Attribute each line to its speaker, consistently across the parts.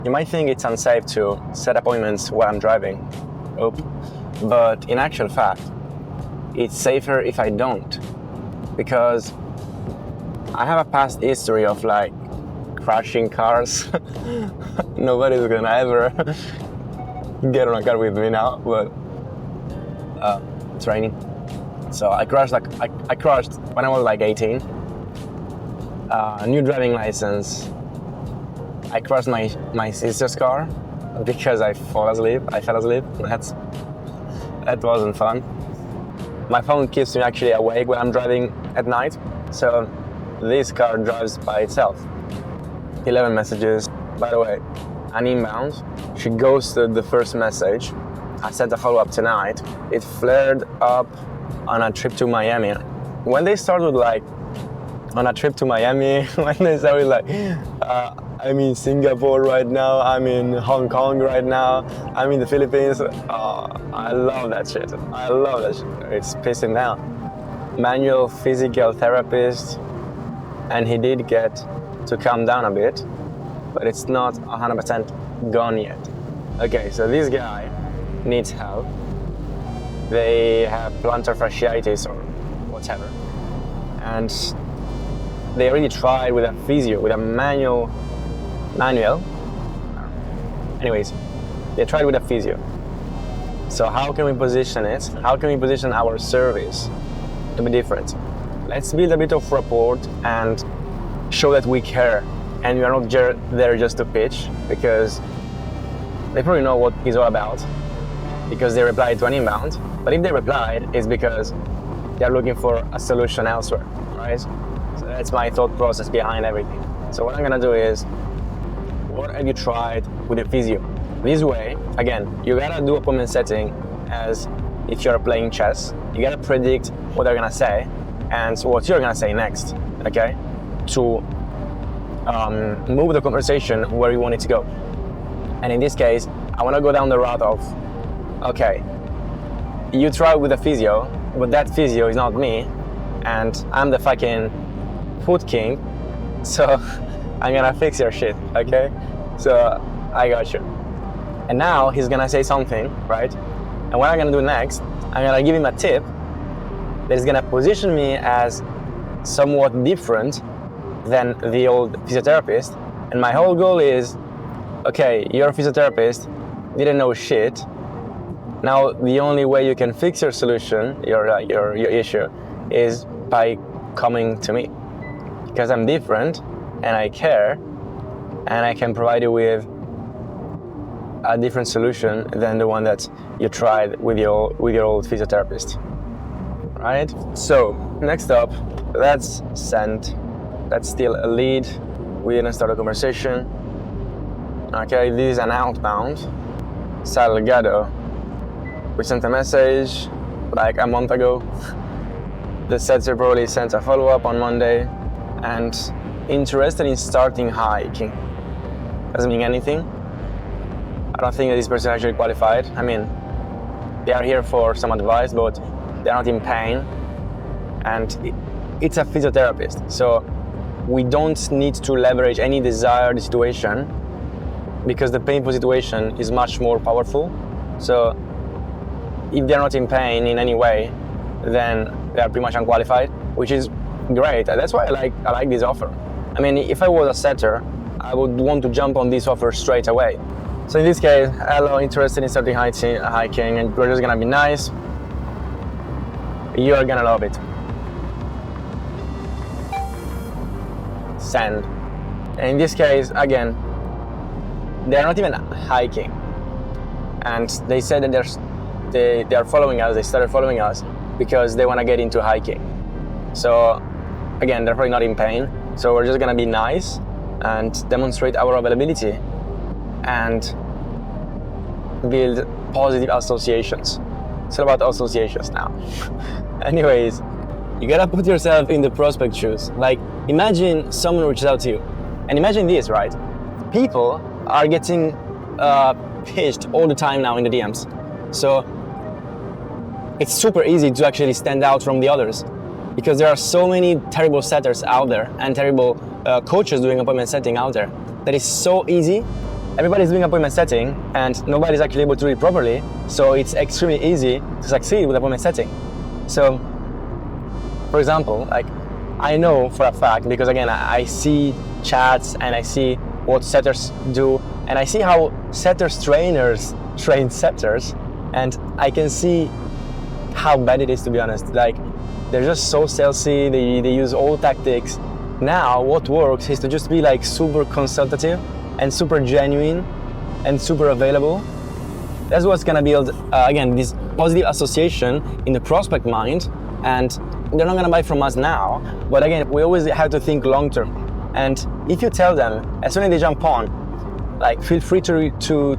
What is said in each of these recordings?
Speaker 1: You might think it's unsafe to set appointments while I'm driving, but in actual fact, it's safer if I don't, because I have a past history of like crashing cars. Nobody's gonna ever get on a car with me now, but it's raining. So I crashed when I was like 18. New driving license. I crashed my sister's car because I fell asleep. That wasn't fun. My phone keeps me actually awake when I'm driving at night. So this car drives by itself. 11 messages. By the way, an inbound. She ghosted the first message. I sent a follow-up tonight. It flared up on a trip to Miami. When they started like on a trip to Miami, when they started like, I'm in Singapore right now, I'm in Hong Kong right now, I'm in the Philippines. I love that shit. It's pissing down. Manual physical therapist, and he did get to calm down a bit, but it's not 100% gone yet. Okay, so this guy needs help. They have plantar fasciitis or whatever, and they already tried with a physio, with a manual. Anyways, they tried with a physio. So how can we position it? How can we position our service to be different? Let's build a bit of rapport and show that we care, and we are not there just to pitch, because they probably know what it's all about, because they replied to an inbound. But if they replied, it's because they're looking for a solution elsewhere, right? So that's my thought process behind everything. So what I'm gonna do is, what have you tried with the physio? This way, again, you gotta do appointment setting as if you're playing chess. You gotta predict what they're gonna say and what you're gonna say next, okay? To move the conversation where you want it to go. And in this case, I wanna go down the route of, okay, you try with a physio, but that physio is not me, and I'm the fucking foot king, so I'm gonna fix your shit, okay? So I got you. And now he's gonna say something, right? And what I'm gonna do next, I'm gonna give him a tip that is gonna position me as somewhat different than the old physiotherapist. And my whole goal is, okay, you're a physiotherapist, didn't know shit. Now the only way you can fix your solution, your issue, is by coming to me, because I'm different and I care, and I can provide you with a different solution than the one that you tried with your old physiotherapist, right? So next up, that's sent. That's still a lead. We didn't start a conversation. Okay, this is an outbound. Salgado. We sent a message like a month ago. The setter probably sent a follow-up on Monday, and interested in starting hiking. Doesn't mean anything. I don't think that this person is actually qualified. I mean, they are here for some advice, but they're not in pain. And it's a physiotherapist, so we don't need to leverage any desired situation, because the painful situation is much more powerful. So if they're not in pain in any way, then they're pretty much unqualified, which is great. That's why I like this offer. I mean, if I was a setter, I would want to jump on this offer straight away. So in this case, hello, interested in starting hiking, and we're just gonna be nice. You're gonna love it. Send. And in this case, again, they're not even hiking, and they said that they are following us. They started following us because they want to get into hiking. So again, they're probably not in pain. So we're just gonna be nice and demonstrate our availability and build positive associations. It's all about associations now. Anyways, you gotta put yourself in the prospect shoes. Like, imagine someone reaches out to you, and imagine this, right? People are getting pitched all the time now in the DMs. So it's super easy to actually stand out from the others, because there are so many terrible setters out there and terrible coaches doing appointment setting out there, that it's so easy everybody's doing appointment setting and nobody's actually able to do it properly. So it's extremely easy to succeed with appointment setting. So, for example, like I know for a fact, because again, I see chats and I see what setters do, and I see how setters trainers train setters, and I can see how bad it is, to be honest. Like, they're just so salesy, they use all tactics. Now, what works is to just be like super consultative and super genuine and super available. That's what's gonna build, again, this positive association in the prospect mind, and they're not gonna buy from us now, but again, we always have to think long term. And if you tell them, as soon as they jump on, like, feel free to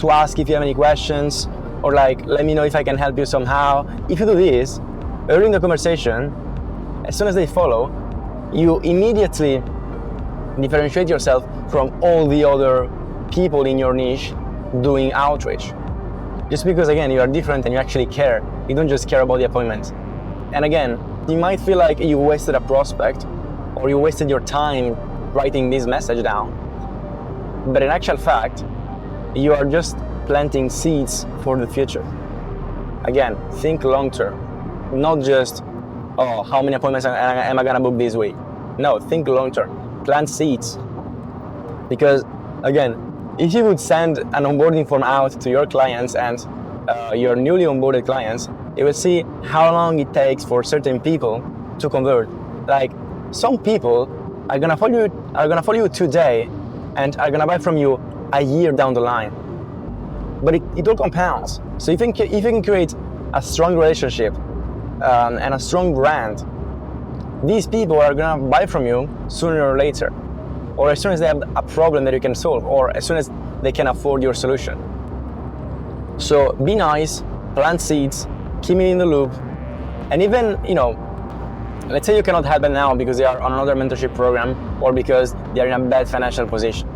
Speaker 1: ask if you have any questions, or like, let me know if I can help you somehow. If you do this, early in the conversation, as soon as they follow, you immediately differentiate yourself from all the other people in your niche doing outreach. Just because, again, you are different and you actually care. You don't just care about the appointment. And again, you might feel like you wasted a prospect or you wasted your time writing this message down. But in actual fact, you are just planting seeds for the future. Again, think long term, not just, oh, how many appointments am I gonna book this week? No, think long term, plant seeds. Because again, if you would send an onboarding form out to your clients and your newly onboarded clients, you will see how long it takes for certain people to convert. Like, some people are gonna follow you today and are gonna buy from you a year down the line. But it all compounds. So if you can create a strong relationship and a strong brand, these people are gonna buy from you sooner or later, or as soon as they have a problem that you can solve, or as soon as they can afford your solution. So be nice, plant seeds, keep me in the loop, and even, let's say you cannot help them now because they are on another mentorship program or because they are in a bad financial position.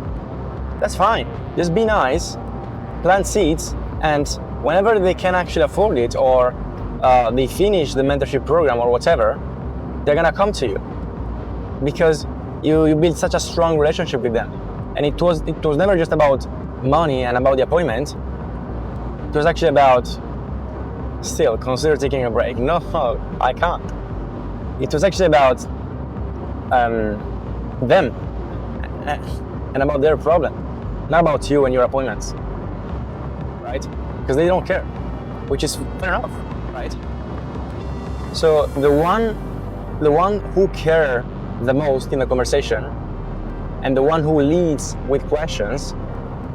Speaker 1: That's fine. Just be nice, plant seeds, and whenever they can actually afford it, or they finish the mentorship program or whatever, they're gonna come to you because you build such a strong relationship with them. And it was never just about money and about the appointment. It was actually about, still, consider taking a break. No, I can't. It was actually about them and about their problem, not about you and your appointments, right? Because they don't care, which is fair enough, right? So the one who cares the most in the conversation and the one who leads with questions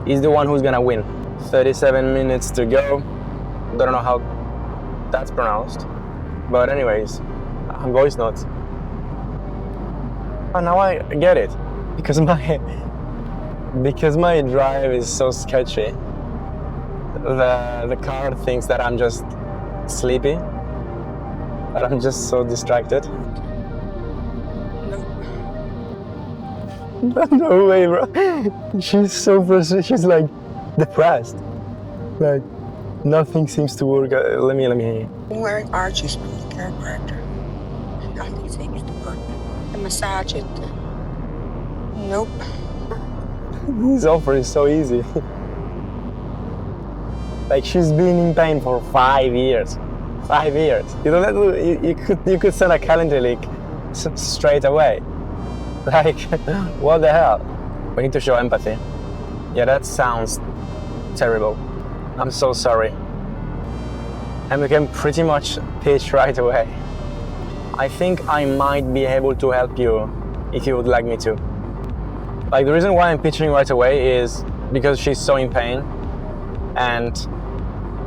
Speaker 1: is the one who's gonna win. 37 minutes to go. Don't know how that's pronounced, but anyways, voice notes. Oh, now I get it, because my drive is so sketchy. The car thinks that I'm just sleepy, but I'm just so distracted. No way, bro. She's so frustrated. She's like depressed. Like, nothing seems to work. Let me.
Speaker 2: I'm wearing Archie's chiropractor. Nothing seems to work. I massage it. Nope.
Speaker 1: This offer is so easy. Like, she's been in pain for 5 years. 5 years. You could send a calendar link straight away. Like, what the hell? We need to show empathy. Yeah, that sounds terrible. I'm so sorry. And we can pretty much pitch right away. I think I might be able to help you if you would like me to. Like, the reason why I'm pitching right away is because she's so in pain, and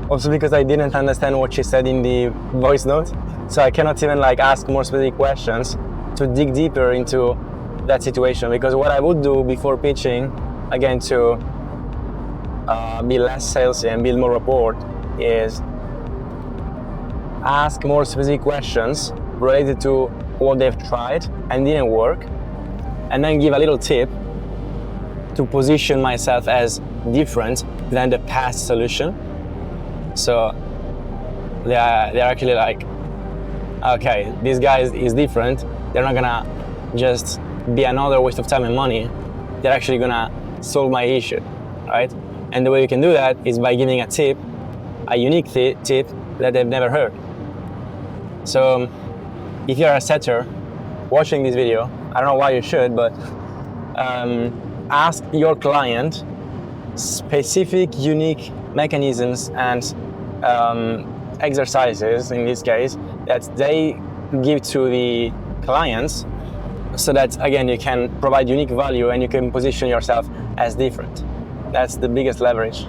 Speaker 1: also because I didn't understand what she said in the voice note, so I cannot even ask more specific questions to dig deeper into that situation. Because what I would do before pitching, again, to be less salesy and build more rapport, is ask more specific questions related to what they've tried and didn't work, and then give a little tip to position myself as different than the past solution. So they're actually like, okay, this guy is different. They're not gonna just be another waste of time and money. They're actually gonna solve my issue, right? And the way you can do that is by giving a tip, a unique tip that they've never heard. So if you're a setter watching this video, I don't know why you should, but ask your client specific, unique mechanisms and exercises, in this case, that they give to the clients, so that again you can provide unique value and you can position yourself as different. That's the biggest leverage.